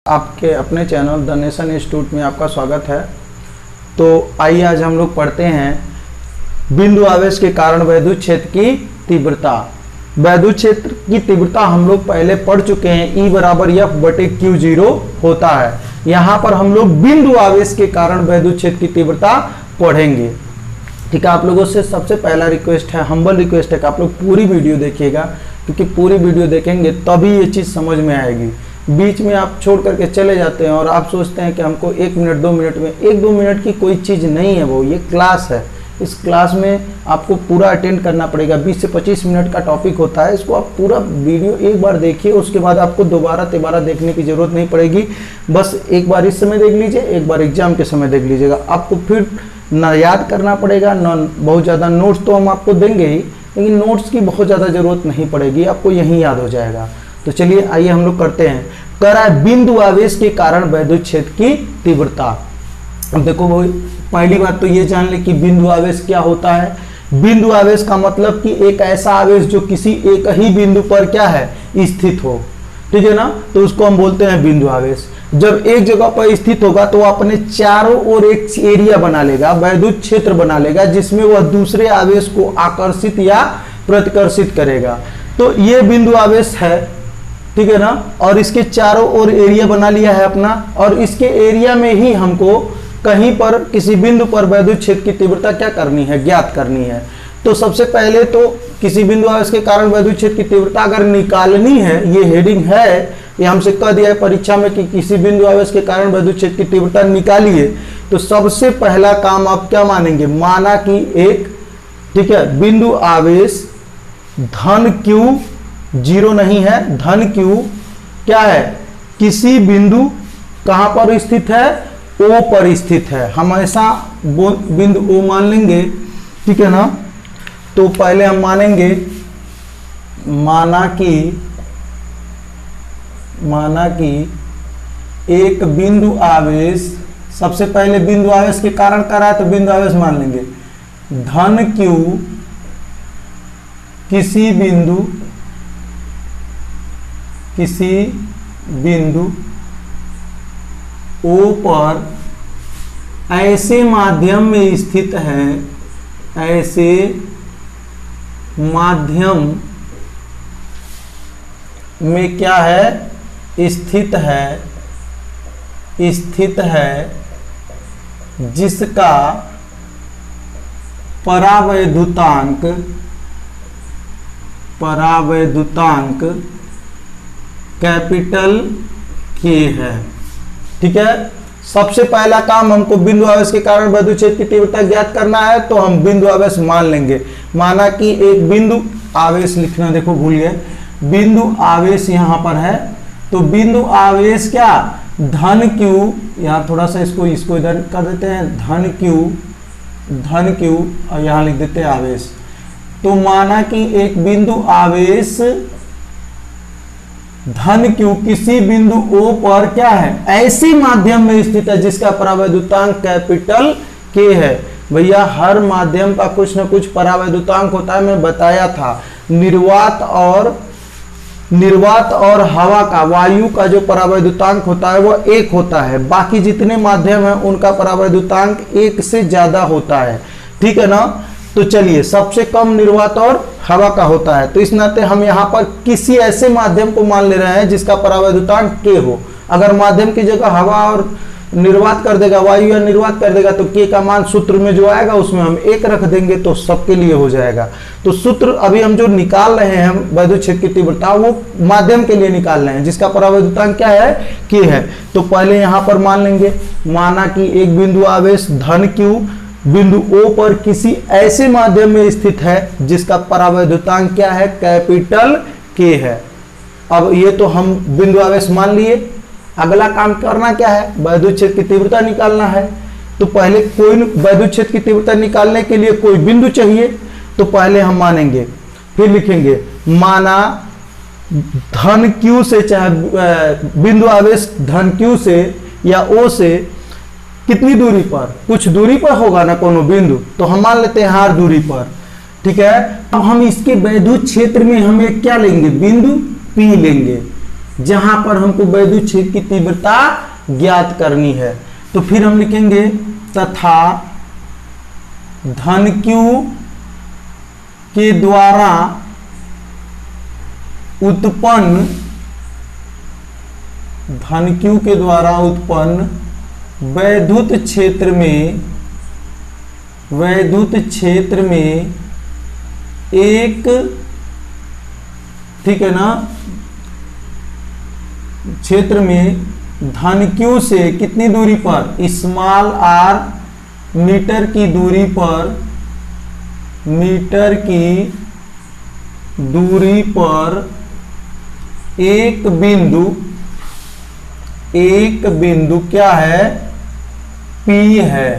आपके अपने channel the nation institute में आपका स्वागत है। तो आइए आज हम लोग पढ़ते हैं बिंदु आवेश के कारण वैद्युत क्षेत्र की तीव्रता। वैद्युत क्षेत्र की तीव्रता हम लोग पहले पढ़ चुके हैं, E बराबर F/Q0 होता है। यहाँ पर हम लोग बिंदु आवेश के कारण वैद्युत क्षेत्र की तीव्रता पढ़ेंगे। ठीक है, आप लोगों से सबसे पहला रिक्वेस्ट है, हम्बल रिक्वेस्ट है कि आप लोग पूरी वीडियो देखिएगा, क्योंकि पूरी वीडियो देखेंगे तभी ये चीज़ समझ में आएगी। बीच में आप छोड़ करके चले जाते हैं और आप सोचते हैं कि हमको 1 मिनट 2 मिनट में, 1-2 मिनट की कोई चीज़ नहीं है, वो ये क्लास है। इस क्लास में आपको पूरा अटेंड करना पड़ेगा। 20 से 25 मिनट का टॉपिक होता है, इसको आप पूरा वीडियो एक बार देखिए, उसके बाद आपको दोबारा देखने की ज़रूरत नहीं पड़ेगी। बस एक बार इस समय देख लीजिए, एक बार एग्जाम के समय देख लीजिएगा। आपको फिर ना याद करना पड़ेगा, ना बहुत ज़्यादा नोट्स तो हम आपको देंगे ही, लेकिन नोट्स की बहुत ज़्यादा ज़रूरत नहीं पड़ेगी, आपको यहीं याद हो जाएगा। तो चलिए आइए हम लोग करते हैं। कह रहा है बिंदु आवेश के कारण वैद्युत क्षेत्र की तीव्रता। अब देखो वो पहली बात तो ये जान ले कि बिंदु आवेश क्या होता है। बिंदु आवेश का मतलब कि एक ऐसा आवेश जो किसी एक ही बिंदु पर क्या है, स्थित हो। ठीक है ना, तो उसको हम बोलते हैं बिंदु आवेश। जब एक जगह पर स्थित होगा तो अपने चारों ओर एक एरिया बना लेगा, वैद्युत क्षेत्र बना लेगा, जिसमें वह दूसरे आवेश को आकर्षित या प्रतिकर्षित करेगा। तो ये बिंदु आवेश है, ठीक है ना। और इसके चारों ओर एरिया बना लिया है अपना, और इसके एरिया में ही हमको कहीं पर किसी बिंदु पर वैद्युत क्षेत्र की तीव्रता क्या करनी है, ज्ञात करनी है। तो सबसे पहले तो किसी बिंदु आवेश के कारण वैद्युत क्षेत्र की तीव्रता अगर निकालनी है, ये हेडिंग है, ये हमसे कह दिया है परीक्षा में कि किसी बिंदु आवेश के कारण वैद्युत क्षेत्र की तीव्रता निकालिए। तो सबसे पहला काम आप क्या मानेंगे, माना कि एक, ठीक है, बिंदु आवेश धन Q, 0 नहीं है, धन Q क्या है, किसी बिंदु कहां पर स्थित है, O पर स्थित है। हमेशा बिंदु O मान लेंगे, ठीक है ना। तो पहले हम मानेंगे, माना कि एक बिंदु आवेश, सबसे पहले बिंदु आवेश के कारण कर रहा है तो बिंदु आवेश मान लेंगे, धन Q किसी बिंदु O पर ऐसे माध्यम में स्थित है, ऐसे माध्यम में क्या है, स्थित है, जिसका परावैद्युतांक कैपिटल K है। ठीक है, सबसे पहला काम हमको बिंदु आवेश के कारण वैद्युत क्षेत्र की तीव्रता ज्ञात करना है, तो हम बिंदु आवेश मान लेंगे। माना कि एक बिंदु आवेश लिखना, देखो भूल गए, बिंदु आवेश यहां पर है, तो बिंदु आवेश क्या, धन Q, यहां थोड़ा सा इसको इधर कर देते हैं, धन Q और यहां लिख देते हैं आवेश। तो माना कि एक बिंदु आवेश धन Q किसी बिंदु O पर क्या है, ऐसे माध्यम में स्थित है जिसका परावैद्युतांक कैपिटल K है। भैया हर माध्यम का कुछ न कुछ परावैद्युतांक होता है, मैं बताया था। निर्वात और हवा का, वायु का जो परावैद्युतांक होता है वह 1 होता है। बाकी जितने माध्यम है उनका परावैद्युतांक 1 से ज्यादा होता है। ठीक है ना। तो चलिए, सबसे कम निर्वात और हवा का होता है, तो इस नाते हम यहाँ पर किसी ऐसे माध्यम को मान ले रहे हैं जिसका परावैद्युतांक K हो। अगर माध्यम की जगह हवा और निर्वात कर देगा, वायु या निर्वात कर देगा, तो K का मान सूत्र में जो आएगा उसमें हम 1 रख देंगे, तो सबके लिए हो जाएगा। तो सूत्र अभी हम जो निकाल रहे हैं वैद्युत क्षेत्र की तीव्रता, वो माध्यम के लिए निकाल रहे हैं जिसका परावैद्युतांक क्या है, K है। तो पहले यहाँ पर मान लेंगे, माना कि एक बिंदु आवेश धन Q बिंदु O पर किसी ऐसे माध्यम में स्थित है जिसका परावैद्युतांक क्या है, कैपिटल K है। अब ये तो हम बिंदु आवेश मान लिए। अगला काम करना क्या है, वैद्युत क्षेत्र की तीव्रता निकालना है। तो पहले कोई वैद्युत क्षेत्र की तीव्रता निकालने के लिए कोई बिंदु चाहिए, तो पहले हम मानेंगे, फिर लिखेंगे, माना धन Q से, चाहे बिंदु आवेश धन Q से या O से कितनी दूरी पर, कुछ दूरी पर होगा ना कोनो बिंदु, तो हम मान लेते हैं हार दूरी पर। ठीक है, अब हम इसके वैद्युत क्षेत्र में हमें क्या लेंगे, बिंदु P लेंगे। जहां पर हमको वैद्युत क्षेत्र की तीव्रता ज्ञात करनी है। तो फिर हम लिखेंगे तथा धन Q के द्वारा उत्पन्न धन Q के द्वारा उत्पन्न वैद्युत क्षेत्र में एक, ठीक है ना, क्षेत्र में धन Q से कितनी दूरी पर, स्मॉल r मीटर की दूरी पर एक बिंदु क्या है, P है।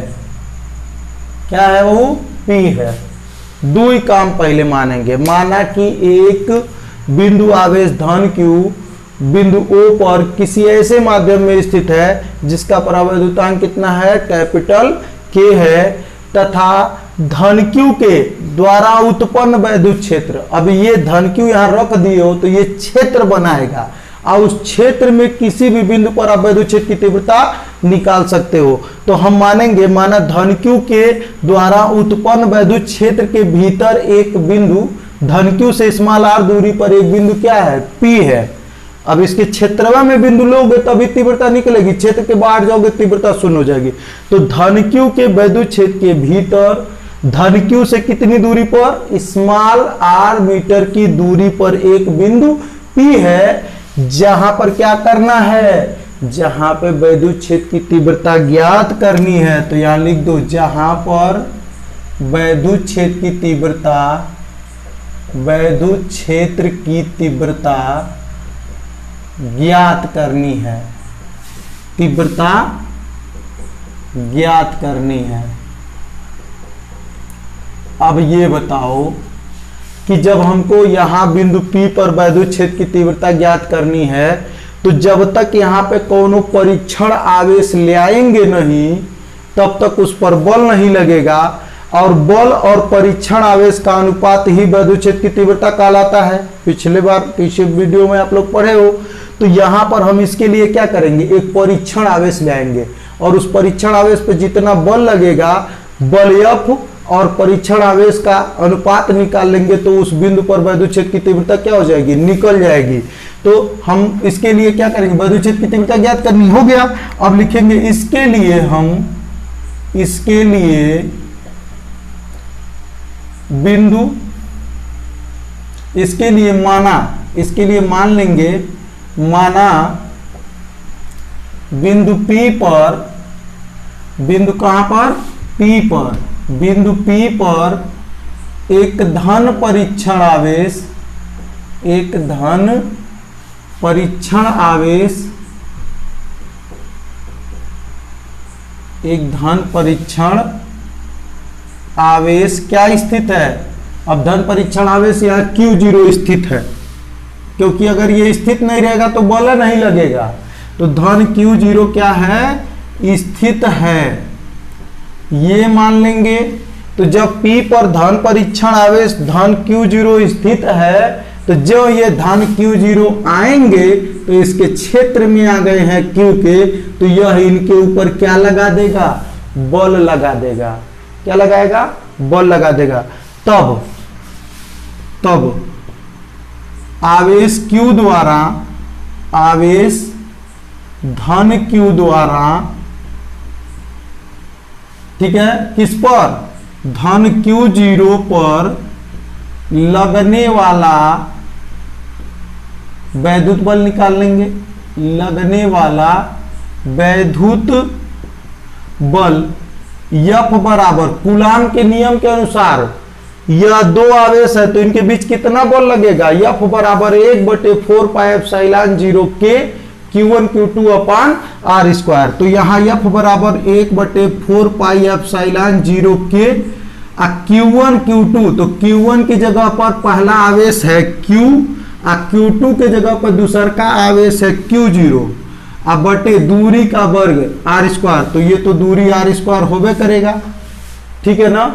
क्या है वो, P है। दो ही काम पहले मानेंगे। माना कि एक बिंदु आवेश धन Q बिंदु O पर किसी ऐसे माध्यम में स्थित है जिसका परावैद्युतांक कितना है, कैपिटल K है, तथा धन Q के द्वारा उत्पन्न वैद्युत क्षेत्र। अब ये धन Q यहां रख दिए हो तो ये क्षेत्र बनाएगा और उस क्षेत्र में किसी भी बिंदु पर आप वैद्युत क्षेत्र की तीव्रता निकाल सकते हो। तो हम मानेंगे, माना धन Q के द्वारा उत्पन्न वैद्युत क्षेत्र के भीतर एक बिंदु धन Q से स्मॉल r दूरी पर एक बिंदु क्या है, P है। अब इसके क्षेत्रवा में बिंदु लोगे तभी तीव्रता निकलेगी, क्षेत्र के बाहर जाओगे तीव्रता शून्य हो जाएगी। तो धन Q के वैद्युत क्षेत्र के भीतर धन Q से कितनी दूरी पर, स्मॉल r मीटर की दूरी पर एक बिंदु P है, जहां पर क्या करना है, जहां पे वैद्युत क्षेत्र की तीव्रता ज्ञात करनी है। तो यहां लिख दो, जहां पर वैद्युत क्षेत्र की तीव्रता ज्ञात करनी है, तीव्रता ज्ञात करनी है। अब ये बताओ कि जब हमको यहां बिंदु P पर वैद्युत क्षेत्र की तीव्रता ज्ञात करनी है, तो जब तक यहां पे कोनो परीक्षण आवेश ले आएंगे नहीं तब तक उस पर बल नहीं लगेगा, और बल और परीक्षण आवेश का अनुपात ही वैद्युत क्षेत्र की तीव्रता कहलाता है। पिछले वीडियो में आप लोग पढ़े हो। तो यहां पर हम इसके लिए क्या करेंगे, एक परीक्षण आवेश ले आएंगे और उस परीक्षण आवेश पे जितना बल लगेगा, बल F और परीक्षण आवेश का अनुपात निकाल लेंगे, तो उस बिंदु पर वैद्युत क्षेत्र की तीव्रता क्या हो जाएगी, निकल जाएगी। तो हम इसके लिए क्या करेंगे, वैद्युत क्षेत्र की तीव्रता ज्ञात करनी हो गया। अब लिखेंगे इसके लिए बिंदु, इसके लिए मान लेंगे, माना बिंदु P पर, बिंदु कहां पर, P पर, बिंदु P पर एक धन परीक्षण आवेश क्या स्थित है। अब धन परीक्षण आवेश यहाँ Q0 स्थित है, क्योंकि अगर ये स्थित नहीं रहेगा तो बल नहीं लगेगा। तो धन Q0 क्या है, स्थित है, ये मान लेंगे। तो जब P पर धन परीक्षण आवेश धन Q0 स्थित है, तो जो ये धन Q0 आएंगे तो इसके क्षेत्र में आ गए हैं Q के, तो यह इनके ऊपर क्या लगा देगा, बल लगा देगा। क्या लगाएगा, बल लगा देगा। तब आवेश Q द्वारा, आवेश धन Q द्वारा, ठीक है, किस पर, धन Q0 पर लगने वाला वैद्युत बल निकाल लेंगे। लगने वाला वैद्युत बल F बराबर कूलाम के नियम के अनुसार यह दो आवेश है तो इनके बीच कितना बल लगेगा, F बराबर 1/4 पाई एप्सिलॉन 0 के Q1 Q2 अपान R स्क्वायर। तो यहाँ F बराबर 1/4 पाई एप्सिलॉन 0 के Q1 Q2, तो Q1 की जगह पर पहला आवेश है Q और Q2 के जगह पर दूसरा का आवेश है Q0, अब बटे दूरी का वर्ग R स्क्वायर। तो ये तो दूरी R स्क्वायर होबे करेगा, ठीक है ना।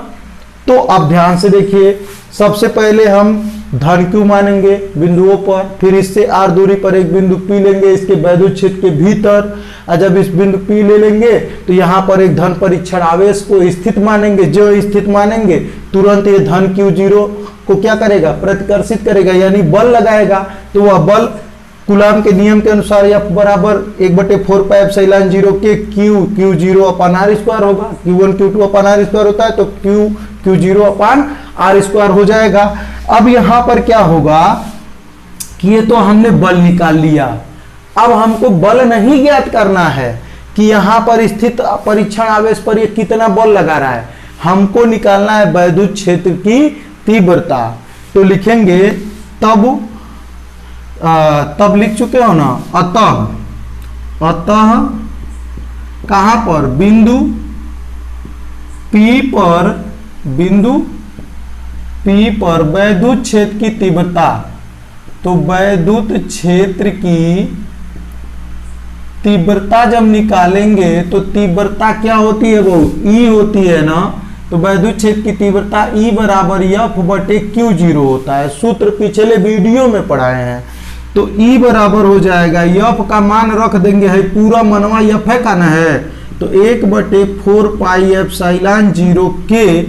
तो अब ध्यान से देखिए, सबसे पहले हम धन Q मानेंगे बिंदुओं पर, फिर इससे r दूरी पर एक बिंदु P लेंगे इसके वैद्युत क्षेत्र के भीतर, और जब इस बिंदु P ले लेंगे तो यहाँ पर एक धन परीक्षण आवेश को स्थित मानेंगे। जो स्थित मानेंगे तुरंत ये धन Q0 को क्या करेगा, प्रतिकर्षित करेगा, यानी बल लगाएगा। तो वह बल कूलाम के नियम के अनुसार F बराबर 1/4πε0 के Q0 अपान r स्क्वायर होगा। Q1 Q2 अपान r स्क्वायर होता है तो Q0 अपान r स्क्वायर हो जाएगा। अब यहां पर क्या होगा कि ये तो हमने बल निकाल लिया, अब हमको बल नहीं ज्ञात करना है कि यहां पर स्थित परीक्षण आवेश पर ये कितना बल लगा रहा है, हमको निकालना है वैद्युत क्षेत्र की तीव्रता। तो लिखेंगे तब लिख चुके हो ना, अतः कहां पर, बिंदु P पर वैद्युत क्षेत्र की तीव्रता। तो वैद्युत क्षेत्र की तीव्रता जब निकालेंगे तो तीव्रता क्या होती है, वो E होती है ना। तो वैद्युत क्षेत्र की तीव्रता E बराबर F/Q0 होता है, सूत्र पिछले वीडियो में पढ़ाए हैं। तो E बराबर हो जाएगा, F का मान रख देंगे, है पूरा मनवा F है का ना है, तो 1/4πε0 के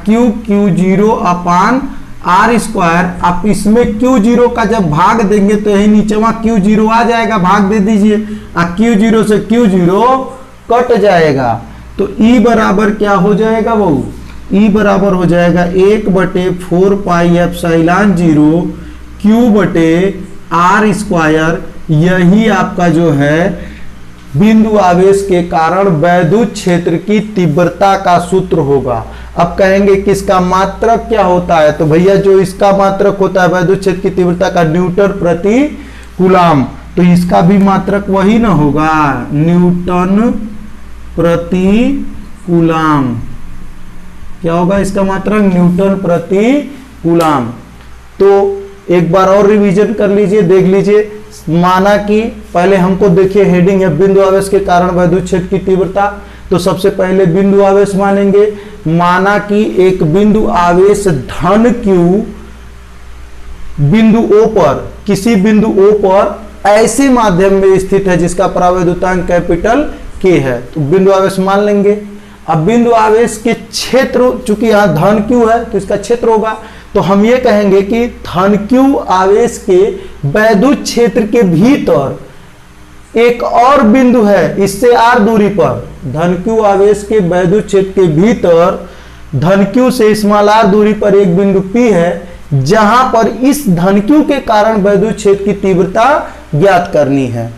Q0 अपान r स्क्वायर। आप इसमें Q0 का जब भाग देंगे तो यही नीचे वहां Q0 आ जाएगा, भाग दे दीजिए, Q0 से Q0 कट जाएगा। तो E बराबर क्या हो जाएगा, वो E बराबर हो जाएगा 1/4πε0 Q/r स्क्वायर। यही आपका जो है बिंदु आवेश के कारण वैद्युत क्षेत्र की तीव्रता का सूत्र होगा। अब कहेंगे कि इसका मात्रक क्या होता है, तो भैया जो इसका मात्रक होता है वैद्युत क्षेत्र की तीव्रता का, न्यूटन प्रति कूलाम। तो इसका भी मात्रक वही ना होगा, न्यूटन प्रति कूलाम। क्या होगा इसका मात्रक, न्यूटन प्रति कूलाम। तो एक बार और रिवीजन कर लीजिए, देख लीजिए। माना कि पहले हमको देखिए हेडिंग है बिंदु आवेश के कारण वैद्युत क्षेत्र की तीव्रता। तो सबसे पहले बिंदु आवेश मानेंगे। माना कि एक बिंदु आवेश धन Q बिंदु O पर, किसी बिंदु O पर ऐसे माध्यम में स्थित है जिसका परावैद्युतांक कैपिटल K है, तो बिंदु आवेश मान लेंगे। अब बिंदु आवेश के क्षेत्र, चूंकि यहां धन Q है तो इसका क्षेत्र होगा, तो हम ये कहेंगे कि धन Q आवेश के वैद्युत क्षेत्र के भीतर एक और बिंदु है इससे r दूरी पर। धन Q आवेश के वैद्युत क्षेत्र के भीतर धन Q से स्मॉल r दूरी पर एक बिंदु P है, जहां पर इस धन Q के कारण वैद्युत क्षेत्र की तीव्रता ज्ञात करनी है।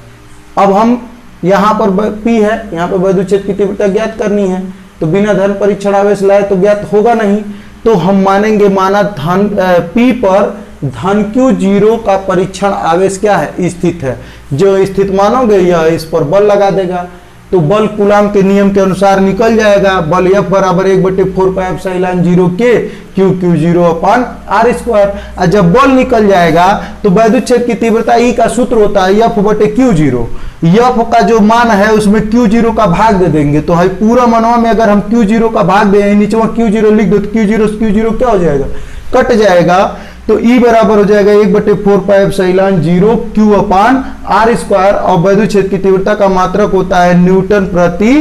अब हम यहां पर P है, यहां पर वैद्युत क्षेत्र की तीव्रता ज्ञात करनी है, तो बिना धन परीक्षण आवेश लाए तो ज्ञात होगा नहीं। तो हम मानेंगे, माना धन P पर धन Q0 का परीक्षण आवेश क्या है, स्थित है। जो स्थित मानोगे यह इस पर बल लगा देगा, तो बल कूलाम के नियम के अनुसार निकल जाएगा। बल F बराबर 1/4πε0 के Q0 अपान r स्क्वायर। और जब बल निकल जाएगा तो वैद्युत क्षेत्र की तीव्रता E का सूत्र होता है F/Q0। F का जो मान है उसमें Q0 का भाग दे देंगे, तो है पूरा मनवा में अगर हम Q0 का भाग दें, नीचे वहां Q0 लिख दो तो Q0 क्या हो जाएगा, कट जाएगा। तो E बराबर हो जाएगा 1/4πε0 Q अपान r स्क्वायर, और वैद्युत क्षेत्र की तीव्रता का मात्रक होता है न्यूटन प्रति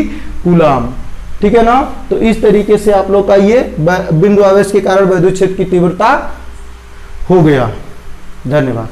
कूलाम। ठीक है ना। तो इस तरीके से आप लोग का ये बिंदु आवेश के कारण वैद्युत क्षेत्र की तीव्रता हो गया। धन्यवाद।